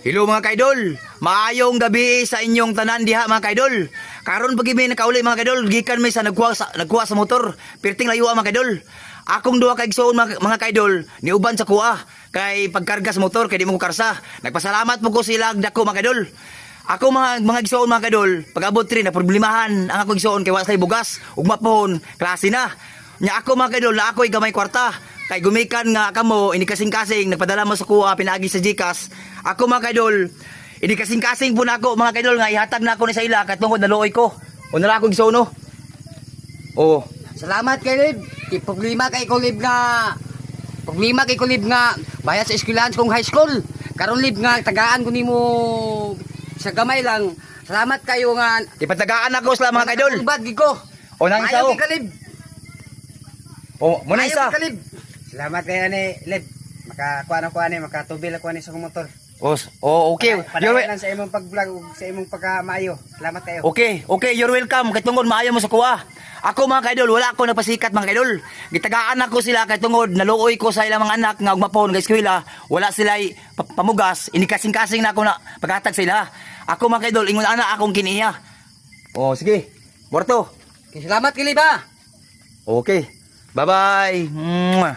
Hello mga kaidol, maayong gabi sa inyong tanan diha mga kaidol. Karon pag may nakauli mga kaidol, gikan may sa nagkuha sa motor, perting layo mga kaidol. Akong duha ka igsoon mga kaidol, niuban sa kuha kay pagkarga sa motor kay di mo ko karsa. Nagpasalamat po ko sila dako mga kaidol. Ako mga igsoon mga kaidol, pag abot rin na problemahan ang ako igsoon kay wala say bugas, ugma pohon, klase na. Nya ako mga kaidol, na ako'y gamay kwarta. Kay gumikan nga kamo, ini kasing-kasing, nagpadala mo sa kuha, pinaagi sa Gcash. Ako mga kaidol, ini kasing-kasing po na ako, mga kaidol, nga ihatag na ako ni sa ila, katungkod naluoy ko. O nala ako gisono. Oh. Salamat kay Lib. Problema kay Kulib nga. Problema kay Kulib nga. Bayad sa eskwelahan kong high school. Karon Lib nga tagaan ko nimo sa gamay lang. Salamat kayo nga. Ipatagaan ako sila mga kaidol. Bad gid ko. O nang isa Ayaw o. kay Kalib. O, muna isa. Ayaw kay Kalib. Salamat kay ani Lib. Makakuha ni makatubil ako ani sa akong motor. Oh, okay. Padayon lang sa imong pag-vlog ug sa imong pagkamaayo. Salamat kayo. Okay, you're welcome. Katungod maayo mo sa kuha. Ako mga kaidol, wala ako napasikat mga kaidol. Gitagaan ako sila kay tungod naluoy ko sa ilang mga anak nga ugmapon nga eskwela. Wala sila pamugas, inikasing-kasing na ako na paghatag sila. Ako mga kaidol, ingon ana akong kiniya. Oh, sige. Borto. Salamat kay Lib ha. Okay. Bye-bye. Mwah.